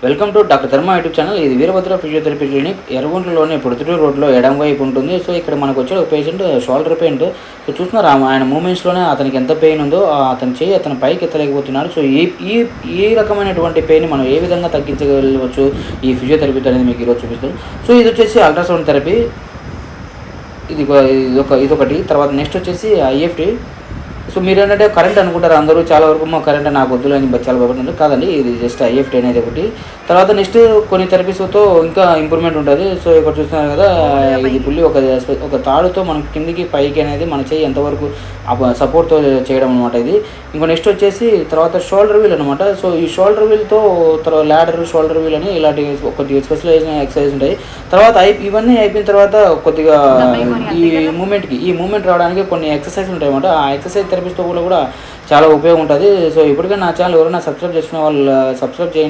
Welcome to doctor ధర్మ YouTube channel. ఇది Veerabhadra physiotherapy clinic, ఎర్రగుంటలోని పొడుతుటూరు రోడ్లో ఎడం వైపు ఉంటుంది. సో ఇక్కడ మనకు వచ్చే ఒక పేషెంట్ షోల్డర్ పెయిన్. సో చూస్తున్నారు ఆయన మూమెంట్స్లోనే అతనికి ఎంత పెయిన్ ఉందో, అతని చేయి అతను పైకి ఎత్తలేకపోతున్నారు. సో ఈ ఈ రకమైనటువంటి పెయిన్ మనం ఏ విధంగా తగ్గించగలవచ్చు ఈ ఫిజియోథెరపీ అనేది మీకు ఈరోజు చూపిస్తాను. సో ఇది వచ్చేసి అల్ట్రాసౌండ్ థెరపీ, ఇదొకటి. తర్వాత నెక్స్ట్ వచ్చేసి ఐఎఫ్టీ. సో మీరు ఏంటంటే కరెంట్ అనుకుంటారు అందరూ, చాలా వరకు మా కరెంట్ నాకు వద్దులు అని చాలా భయపడుతుంది. కాదండి, ఇది జస్ట్ ఐఎఫ్టీ అనేది ఒకటి. తర్వాత నెక్స్ట్ కొన్ని థెరపీస్తో ఇంకా ఇంప్రూవ్మెంట్ ఉంటుంది. సో ఇక్కడ చూస్తున్నారు కదా, ఇది పుల్లి ఒక తాడుతో మనం కిందికి పైకి అనేది మన చేయి ఎంతవరకు సపోర్ట్తో చేయడం అనమాట ఇది. ఇంకో నెక్స్ట్ వచ్చేసి తర్వాత షోల్డర్ వీల్ అనమాట. సో ఈ షోల్డర్ వీల్తో తర్వాత ల్యాడర్, షోల్డర్ వీల్ అని ఇలాంటి కొద్దిగా స్పెషలైజ్ ఎక్సర్సైజ్ ఉంటాయి. తర్వాత ఇవన్నీ అయిపోయిన తర్వాత కొద్దిగా ఈ మూమెంట్ రావడానికి కొన్ని ఎక్సర్సైజ్ ఉంటాయి అన్నమాట. ఆ ఎక్సర్సైజ్ థెరపీస్తో కూడా చాలా ఉపయోగం ఉంటుంది. సో ఇప్పటికే నా ఛానల్ ఎవరైనా సబ్స్క్రైబ్ చేసుకునే వాళ్ళు సబ్స్క్రైబ్ చేయండి.